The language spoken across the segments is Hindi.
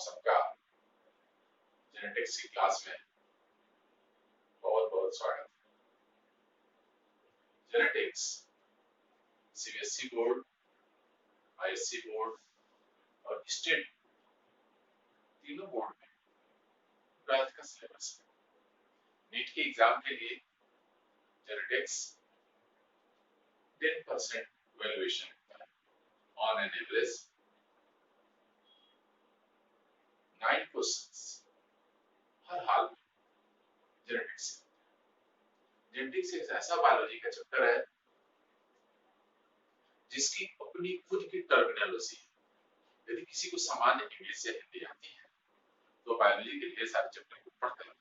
सबका जेनेटिक्स की क्लास में बहुत बहुत स्वागत है। Genetics CBSE board, ISC board और स्टेट तीनों बोर्ड में ट्वेल्थ का सिलेबस है। नीट के एग्जाम के लिए जेनेटिक्स 10% वैल्यूएशन होता है। ऑन एन एवरेज 9 क्वेश्चंस हर हाल में जेनेटिक्स एक ऐसा बायोलॉजी का चैप्टर है जिसकी अपनी खुद की टर्मिनोलॉजी है। यदि किसी को सामान्य इंग्लिश या हिंदी आती है तो बायोलॉजी के ढेर सारे चैप्टर को पढ़कर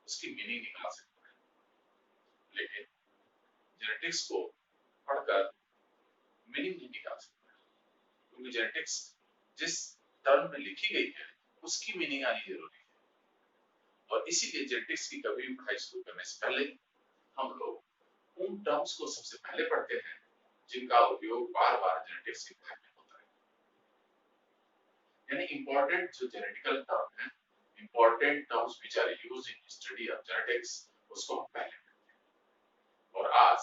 उसकी मीनिंग निकाल सकता है, लेकिन जेनेटिक्स को पढ़कर मीनिंग नहीं निकाल सकता, क्योंकि जेनेटिक्स जिस टर्म में लिखी गई है उसकी मीनिंग आनी जरूरी है। और इसीलिए जेनेटिक्स की कभी भी पढ़ाई शुरू करने से पहले हम लोग उन टर्म्स को सबसे पहले पढ़ते हैं जिनका उपयोग बार बार जेनेटिक्स की पढ़ाई में होता है। यानी इंपॉर्टेंट जो जेनेटिकल टर्म है, important terms which are used in study of genetics, उसको हम पहले पढ़ते हैं। और आज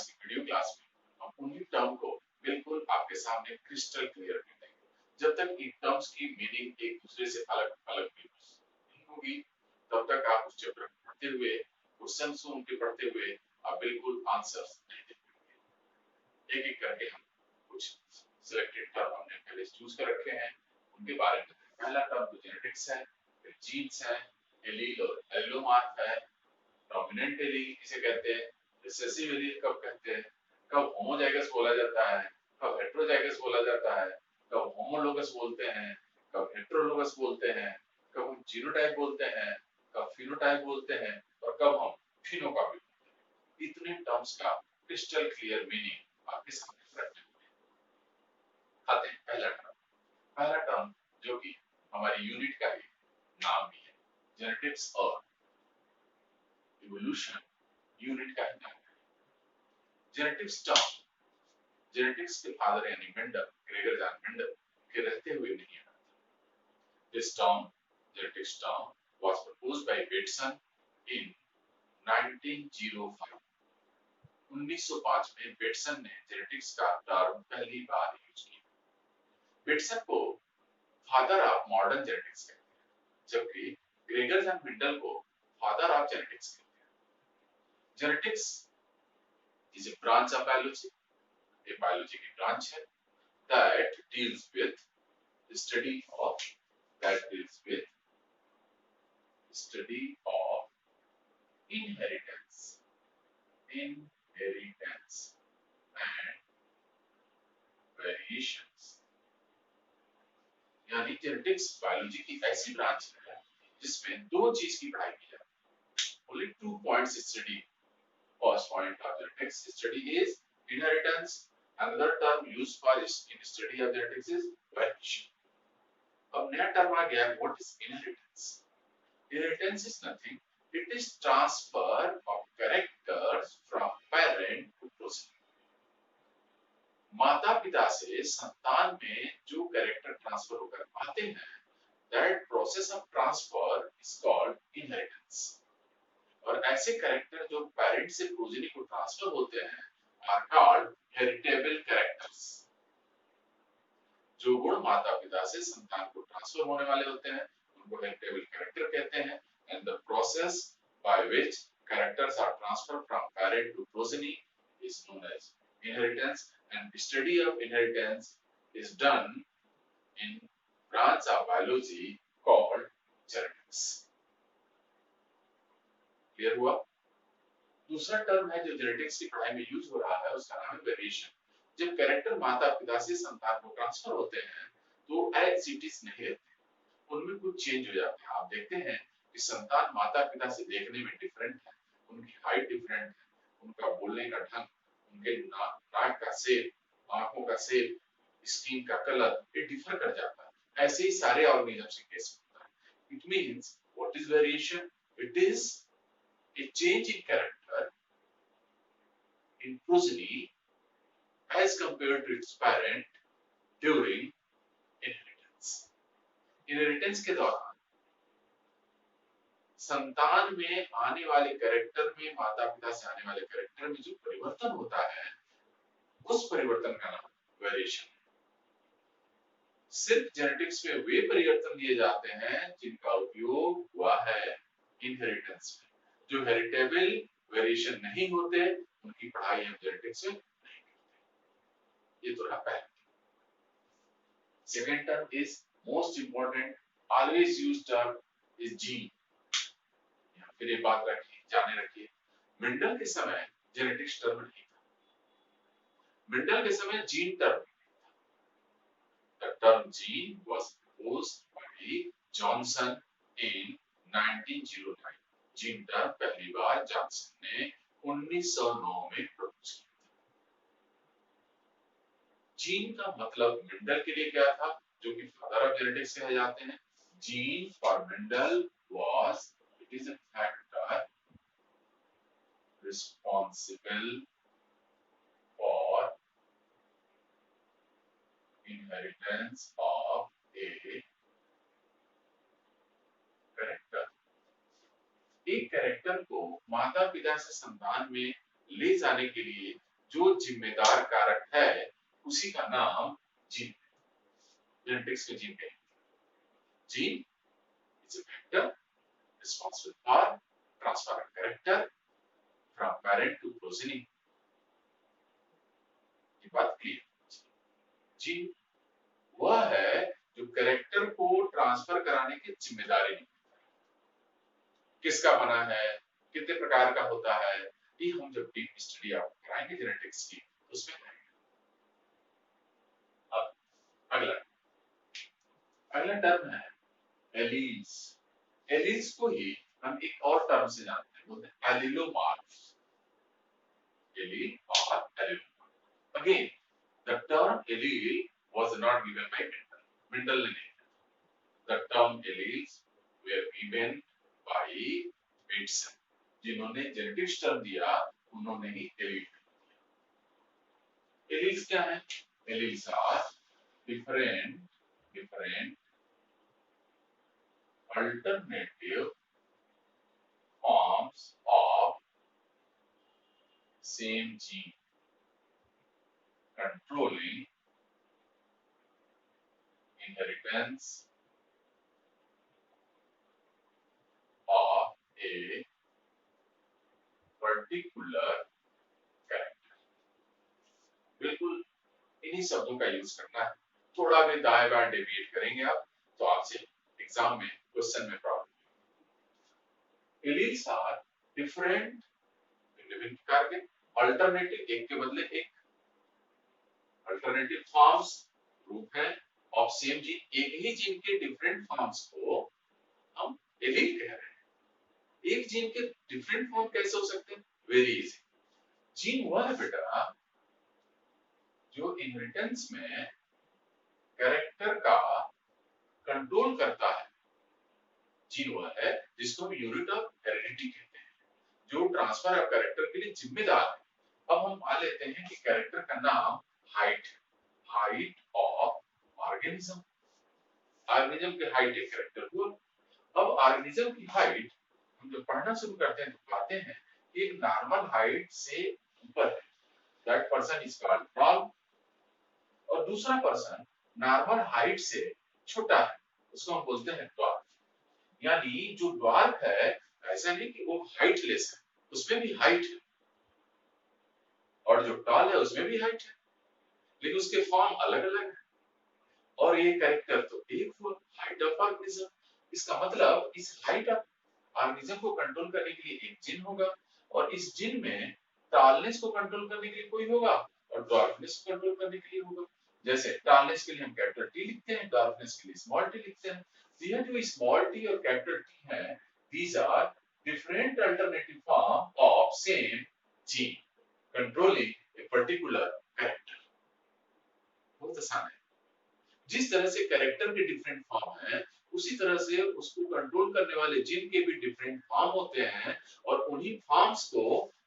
की वीडियो क्लास में हम उन्हीं टर्म को बिल्कुल आपके सामने क्रिस्टल क्लियर कर देंगे। जब तक इन टर्म्स की मीनिंग एक दूसरे से अलग अलग नहीं होगी तब तक आप उस चैप्टर को पढ़ते हुए, क्वेश्चंस को उनके पढ़ते हुए आप बिल्कुल आंसर्स नहीं देख पाएंगे। एक एक करके हम कुछ सिलेक्टेड टर्म हमने पहले चूज कर रखे हैं, उनके बारे में। पहला टर्म तो जेनेटिक्स है, फिर जीन्स है, एलील और एलोमार्फ है, डोमिनेंट एलील किसे कहते हैं, रिसेसिव एलील कब कहते हैं, कब होमोजाइगस बोला जाता है, कब हेटेरोजाइगस बोला जाता है, कब होमोलोगस बोलते हैं, कब हेटेरोलोगस बोलते हैं, कब हम जीनोटाइप बोलते हैं, कब फिनोटाइप बोलते हैं और कब हम फिनोटाइप बोलते हैं। इतने टर्म्स का क्रिस्टल क्लियर मीनिंग आपके सामने रखते हैं। आते हैं पहला टर्म जो कि हमारी यूनिट का ही नाम भी है, जेनेटिक्स और इवोल्यूशन यूनिट का ही नाम है। जेनेटिक्स टर्म जेनेटिक्स के फादर यानी मेंडल, ग्रेगर जॉन मेंडल के रहते हुए नहीं आया। This term, genetics term was proposed by Bateson in 1905. 1905 में बेटसन ने जेनेटिक्स का टर्म पहली बार यूज किया। बेटसन को फादर ऑफ मॉडर्न जेनेटिक्स कहते हैं, जबकि ग्रेगर जॉन मेंडल को फादर ऑफ जेनेटिक्स कहते हैं। Genetics is a branch of biology, एक बायोलॉजी की ब्रांच है that deals with study of inheritance and variations। यानी जेनेटिक्स बायोलॉजी की ऐसी ब्रांच है जिसमें दो चीज की पढ़ाई की जाती है। only 2 points study। First point of genetics study is inheritance. Another term used for in study of genetics is variation। अब नया टर्म आ गया, what is inheritance? Inheritance is nothing, it is transfer of characters from parent to progeny। माता पिता से संतान में जो कैरेक्टर ट्रांसफर होकर आते हैं, that process of transfer is called inheritance। और ऐसे कैरेक्टर जो पेरेंट से प्रोजेनी को ट्रांसफर होते हैं are called heritable characters। जो गुण माता पिता से संतान को ट्रांसफर होने वाले होते हैं उनको हेरिटेबल कैरेक्टर कहते हैं। And the process by which characters are transferred from parent to progeny is known as inheritance. And study of inheritance is done in branch of biology called genetics. Clear हुआ? दूसरा टर्म है जो जेनेटिक्स की पढ़ाई में यूज हो रहा है, उसका नाम है वेरिएशन। जब कैरेक्टर माता पिता से संतान को ट्रांसफर होते हैं तो एज इट इज नहीं रहते, उनमें कुछ चेंज हो जाता है। आप देखते हैं कि संतान माता पिता से देखने में डिफरेंट है, उनकी हाइट डिफरेंट है, उनका बोलने का ढंग, उनके नाक का शेप, आंखों का शेप, स्किन का कलर ये डिफर कर जाता है। ऐसे ही सारे ऑर्गेनिजम्स के केस में होता है। It means what is variation? It is a change in character in progeny as compared to its parent during inheritance। Inheritance के दौरान संतान में आने वाले कैरेक्टर में, माता पिता से आने वाले कैरेक्टर में जो परिवर्तन होता है, उस परिवर्तन का नाम वेरिएशन। सिर्फ जेनेटिक्स में वे परिवर्तन दिए जाते हैं जिनका उपयोग हुआ है इनहेरिटेंस में। जो हेरिटेबल वेरिएशन नहीं होते उनकी पढ़ाई हम जेनेटिक्स में नहीं करते। ये तो रहा पहला। Second term is most important, always use term is gene. फिर ये बात रखिए, जाने रखिए, मेंडल के समय जेनेटिक्स टर्म नहीं था, मेंडल के समय gene term. The term gene was proposed by Johnson in 1909. Gene term पहली बार जॉनसन ने 1909 में प्रपोज किया। जीन का मतलब मेंडल के लिए क्या था, जो कि फादर ऑफ जेनेटिक्स कहे जाते हैं। Gene for Mendel was it is a factor responsible for inheritance of a character। एक कैरेक्टर को माता पिता से संतान में ले जाने के लिए जो जिम्मेदार कारक है उसी का नाम जीन। जेनेटिक्स में जीन है। Gene is a factor responsible for transfer of character from parent to progeny. ये बात क्लियर। जीन वह है जो कैरेक्टर को ट्रांसफर कराने की जिम्मेदारी नहीं। किसका बना है, कितने प्रकार का होता है, ये हम जब डीप स्टडी आप कराएंगे जेनेटिक्स की उसमें आएंगे। अब अगला टर्म है एलील्स। एलील्स को ही हम एक और टर्म से जानते हैं, बोलते हैं एलिलोमॉर्फ। एलील और allelomorph. Again the term allele was not given by Mendel. Mendel ने नहीं। The term alleles were given by Bateson, जिन्होंने जेनेटिक्स टर्म दिया उन्होंने ही एलील। एलील्स क्या है? Alleles are different alternative forms of same gene controlling inheritance of a particular character। बिल्कुल इन्हीं शब्दों का यूज करना है। थोड़ा भी दाएं बाएं डेविएट करेंगे आप तो आपसे एग्जाम में क्वेश्चन में प्रॉब्लम। एलील्स आर डिफरेंट, विभिन्न प्रकार के, अल्टरनेटिव, एक के बदले एक, अल्टरनेटिव फॉर्म्स रूप है ऑफ सेम जीन। एक ही जीन के डिफरेंट फॉर्म्स को हम एलील कह रहे हैं। एक जीन के डिफरेंट फॉर्म कैसे हो सकते हैं? Very easy. जीन वह है बेटा जो इनहेरिटेंस में कैरेक्टर का कंट्रोल करता है। जीन वह है जिसको हम यूनिट ऑफ हेरिडिटी कहते हैं, जो ट्रांसफर ऑफ कैरेक्टर के लिए जिम्मेदार है। अब हम मान लेते हैं कि कैरेक्टर का नाम height, height of organism. Organism की हाइट एक कैरेक्टर को। अब ऑर्गेनिज्म की हाइट हम जब पढ़ना शुरू करते हैं तो पाते हैं कि एक नॉर्मल हाइट से ऊपर है, that person is called tall, और दूसरा पर्सन नॉर्मल हाइट से छोटा है, उसको हम बोलते हैं ड्वार्फ। यानी जो ड्वार्फ है ऐसा नहीं कि वो हाइटलेस है, उसमें भी हाइट है, और जो टॉल है उसमें भी हाइट है, लेकिन उसके फॉर्म अलग अलग है। और ये कैरेक्टर तो एक हुआ, हाइट ऑफ ऑर्गेनिज्म। इसका मतलब इस हाइट ऑफ ऑर्गेनिज्म को कंट्रोल करने के लिए एक जीन होगा, और इस जीन में टॉलनेस को कंट्रोल करने के लिए कोई होगा और ड्वार्फनेस को कंट्रोल करने के लिए होगा। जैसे टॉलनेस के लिए हम कैपिटल टी लिखते हैं, ड्वार्फनेस के लिए स्मॉल टी लिखते हैं। यह जो स्मॉल टी और कैपिटल टी है, these are different alternative form of same gene controlling a particular character। बहुत आसान है। जिस तरह से कैरेक्टर के डिफरेंट फॉर्म है, उसी तरह से उसको कंट्रोल करने वाले जीन के भी डिफरेंट फॉर्म होते हैं, और उन्हीं फॉर्म्स को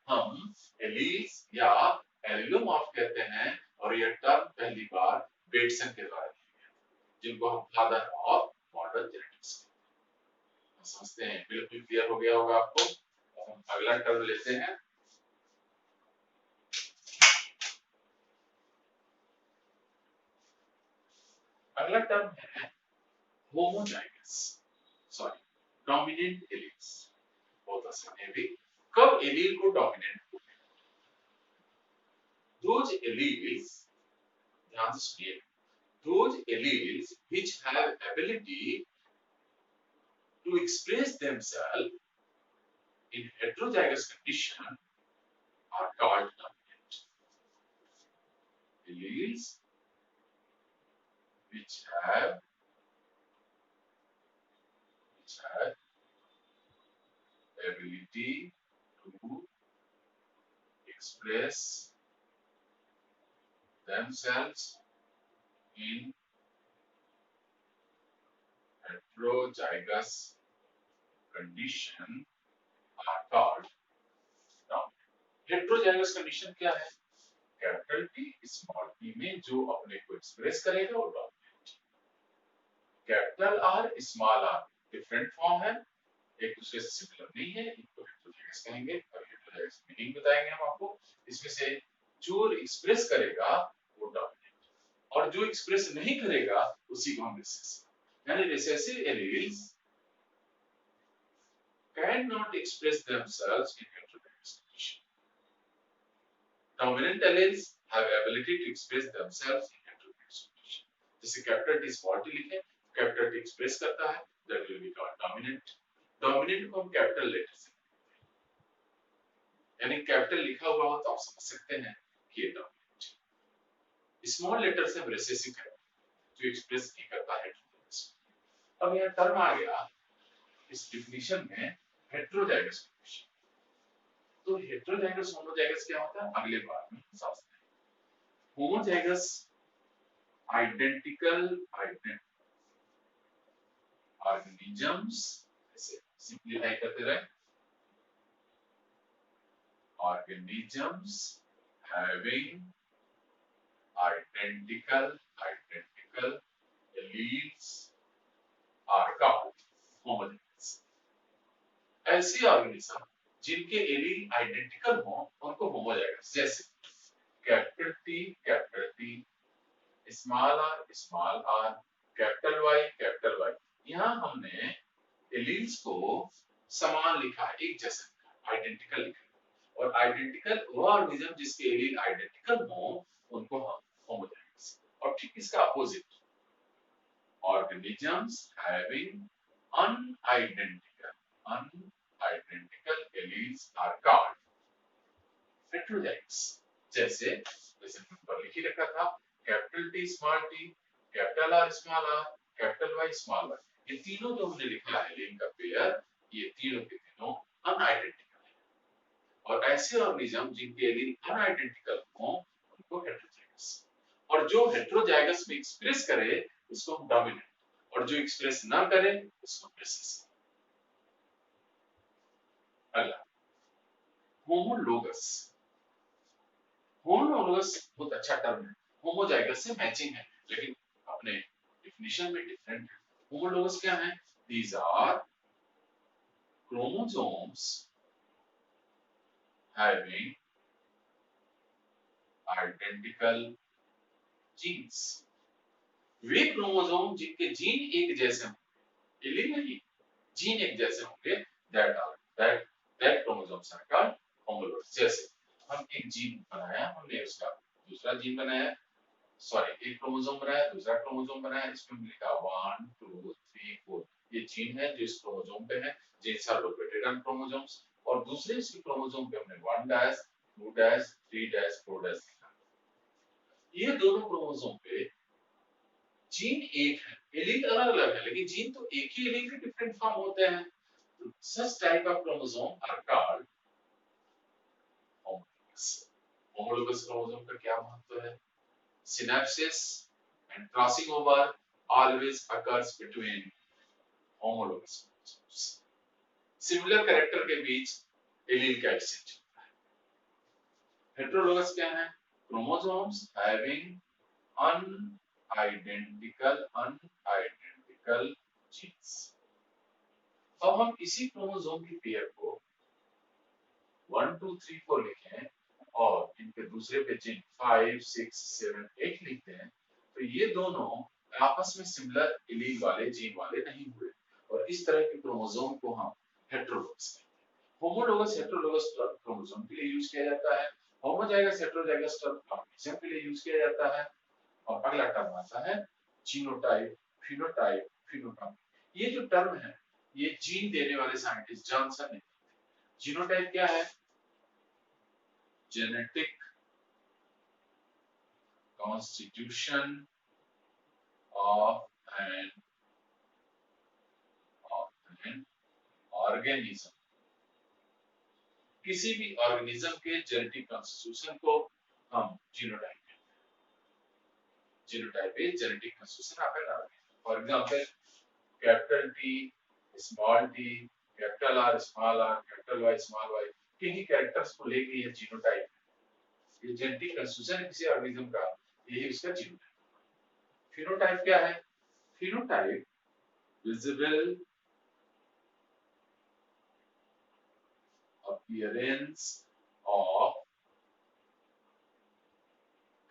हम एलील्स या एलिलोमॉर्फ कहते हैं। और यह टर्म पहली बार बेटसन के द्वारा दी गई, जिनको हम फादर ऑफ मॉडर्न जेनेटिक्स। समझते हैं, बिल्कुल क्लियर हो गया होगा आपको। हम अगला टर्म लेते हैं। अगला टर्म है होमोजाइगस, सॉरी डोमिनेंट एलील्स। बहुत आसान है भी। कब एलील को डोमिनेंट होते हैं? Those alleles, ध्यान से सुनिए, those alleles which have ability to express themselves in heterozygous condition are called dominant. Alleles which have ability to express themselves in heterozygous condition are called dominant. Heterozygous condition क्या है? कैपिटल टी स्मॉल टी में जो अपने को एक्सप्रेस करेगा वो dominant. Capital R small R different form है, एक दूसरे से सिमिलर नहीं है, इनको हेट्रोजाइगस कहेंगे और हेट्रोजाइगस मीनिंग बताएंगे हम आपको। इसमें से जो एक्सप्रेस करेगा वो डोमिनेंट और जो एक्सप्रेस नहीं करेगा उसी को हम रिसेसिव, यानी recessive alleles can not express themselves in heterozygous condition. Dominant alleles have ability to express themselves in heterozygous condition. जैसे कैपिटल टी स्मॉल टी लिखे, कैपिटल टी एक्सप्रेस करता है, that will be called dominant. Dominant को हम कैपिटल लेटर से, यानी कैपिटल लिखा हुआ हो तो आप समझ सकते हैं कि ये डोमिनेंट। स्मॉल लेटर से हम रिसेसिव कहते हैं, जो एक्सप्रेस नहीं करता है हेट्रोजाइगस। अब यह टर्म आ गया इस डिफिनीशन में हेट्रोजाइगस कंडीशन। तो हेट्रोजाइगस होमोजाइगस क्या होता है अगले बार में समझते हैं। होमोजाइगस आइडेंटिकल ऑर्गेनिजम्स, ऐसे सिंपलीफाई करते रहे, organisms having identical alleles are called homogeneous. ऐसे ऑर्गेनिज्म जिनके एलील आइडेंटिकल हो उनको होमोजाइगस, जैसे capital T small R capital Y. यहाँ हमने एलील्स को समान लिखा है, एक जैसा आइडेंटिकल लिखा है, और आइडेंटिकल वो ऑर्गेनिज्म जिसके एलील आइडेंटिकल हो उनको हम होमोजाइगस। और ठीक इसका opposite, organisms having unidentical alleles are called heterozygous. जैसे ऊपर लिख ही रखा था, capital T small T, capital R small R, capital Y small Y, ये तीनों जो हमने लिखा है एलील का पेयर, ये तीनों के तीनों अनआइडेंटिकल है। और ऐसे ऑर्गेनिज्म जिनके एलील अनआइडेंटिकल हो उनको हेट्रोजाइगस, और जो हेट्रोजाइगस में एक्सप्रेस करे उसको हम डोमिनेंट, और जो एक्सप्रेस ना करे उसको रिसेसिव। अगला होमोलोगस। होमोलोगस बहुत अच्छा टर्म है, होमोजाइगस से मैचिंग है लेकिन अपने डिफिनीशन में डिफरेंट है। होमोलोगस क्या है? These are chromosomes having identical genes। वे क्रोमोसोम जिनके जीन एक जैसे होंगे, एलील नहीं, जीन एक जैसे होंगे, that chromosomes are called homologous। जैसे हम एक जीन बनाया, हमने उसका दूसरा जीन बनाया, सॉरी एक क्रोमोसोम बनाया दूसरा क्रोमोसोम बनाया, इसमें लिखा 1 2 3 4, ये जीन है जो इस क्रोमोसोम पे है, genes are located on chromosomes, और दूसरे इसके क्रोमोसोम पे हमने 1 डैश 2 डैश 3 डैश 4 डैश लिखा। ये दोनों क्रोमोसोम पे जीन एक है, एलील अलग अलग है, लेकिन जीन तो एक ही एलील के डिफरेंट फॉर्म होते हैं। Such type of chromosome are called homologous। homologous chromosome का क्या महत्व है? Synapses and crossing over always occurs between homologous chromosomes। Similar character के बीच एलील का एक्सचेंज होता है। Heterologous क्या है? Chromosomes having unidentical genes. अब हम इसी क्रोमोसोम की पेयर को 1 2 3 4 लिखें और इनके दूसरे पे जीन 5 6 7 8 लिखते हैं, तो ये दोनों आपस में सिमिलर एलील वाले जीन वाले नहीं हुए, और इस तरह के क्रोमोसोम को हम हेटेरोलोगस कहते हैं। होमोलोगस हेटेरोलोगस क्रोमोसोम के लिए यूज किया जाता है, होमोजाइगस हेटेरोजाइगस ऑर्गेनिज्म के लिए यूज किया जाता है। और अगला टर्म आता है जीनोटाइप, फिनोटाइप, फिनोटाइप। ये जो टर्म है ये जीन देने वाले साइंटिस्ट जॉनसन ने। जीनोटाइप क्या है? Genetic constitution of an organism. किसी भी ऑर्गेनिज्म के जेनेटिक कॉन्स्टिट्यूशन को हम जीनोटाइप कहते हैं। Genotype is genetic constitution of an organism. For example capital T, small T, capital R, small R, capital Y, small Y, किन्हीं कैरेक्टर्स को लेके ये जीनोटाइप है। ये जेनेटिक कॉन्स्टिट्यूशन है किसी ऑर्गेनिज्म का, यही उसका जीनोटाइप। फिनोटाइप क्या है? Phenotype visible appearance of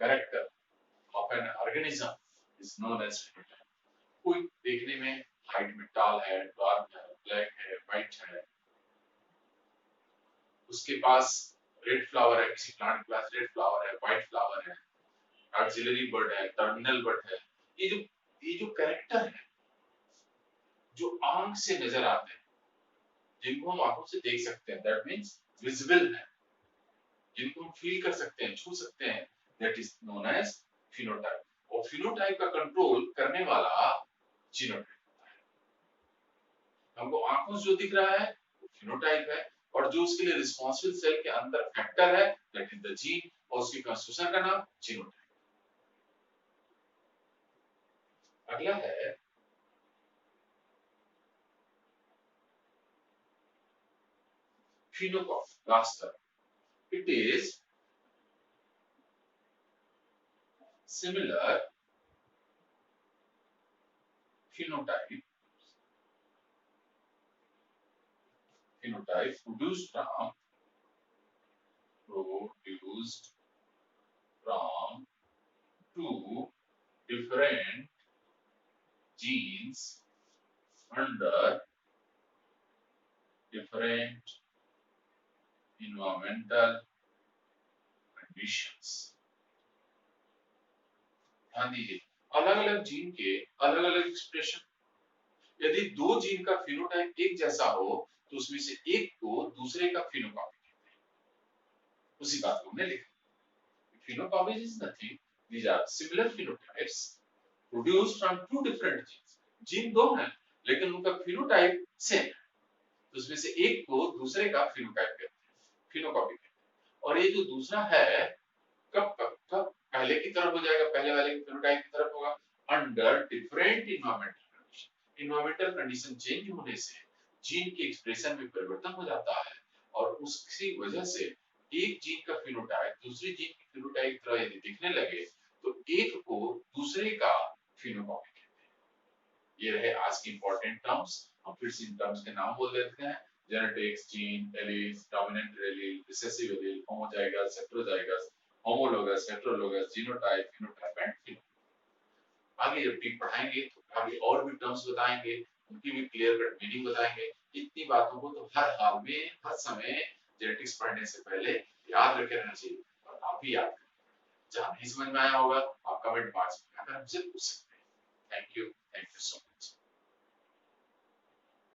character of an organism is known as phenotype. कोई देखने में हाइट में टॉल है, डार्क है, ब्लैक है, व्हाइट है, उसके पास रेड फ्लावर है, किसी प्लांट के पास रेड फ्लावर है, व्हाइट फ्लावर है, ऑक्सिलरी बर्ड है, टर्मिनल बर्ड है, ये जो कैरेक्टर है जो आंख से नजर आते हैं, जिनको हम आंखों से देख सकते हैं, दैट मींस विजिबल है, जिनको हम फील कर सकते हैं, छू सकते हैं, that is known as phenotype. और फिनोटाइप का कंट्रोल करने वाला जीनोटाइप होता है। हमको आंखों से जो दिख रहा है वो फिनोटाइप है, और जो उसके लिए रिस्पांसिबल सेल के अंदर फैक्टर है दैट इज द जीन, और उसकी कंस्टिट्यूशन का नाम जीनोटाइप। अगला है phenotype, last term. It is similar phenotype produced from two different genes under different environmental conditions। ध्यान दीजिए, अलग अलग जीन के अलग अलग एक्सप्रेशन। यदि दो जीन का फिनोटाइप एक जैसा हो तो उसमें से एक को दूसरे का फिनोकॉपी कहते हैं। उसी बात को हमने लिखा। Phenocopies is nothing, these are similar phenotypes produced from two different genes। Gene दो हैं लेकिन उनका फिनोटाइप सेम है, तो उसमें से एक को दूसरे का फिनोटाइप कहते हैं, फिनोकॉपी कहते हैं। और ये जो दूसरा है कब पहले की तरफ हो जाएगा, पहले वाले के फिनोटाइप की तरफ होगा under different environmental condition. Environmental condition change होने से जीन के एक्सप्रेशन में परिवर्तन हो जाता है, और उसकी वजह से एक जीन का फिनोटाइप दूसरे जीन की फिनोटाइप की तरह यदि दिखने लगे तो एक को दूसरे का फिनोकॉपी कहते हैं। ये रहे आज की इंपॉर्टेंट टर्म्स। हम फिर से इन टर्म्स के नाम बोल देते हैं। Genetics, gene, alleles, dominant allele, recessive allele, homozygous, heterozygous, homologous, heterologous, genotype, phenotype and phenotype. आगे जब टीम पढ़ाएंगे तो आगे और भी टर्म्स बताएंगे, उनकी भी क्लियर कट मीनिंग बताएंगे। इतनी बातों को तो हर हाल में हर समय जेनेटिक्स पढ़ने से पहले याद रखे रहना चाहिए, और आप भी याद करें। जहां नहीं समझ में आया होगा आप कमेंट बॉक्स में आकर हमसे पूछ सकते हैं। Thank you so much.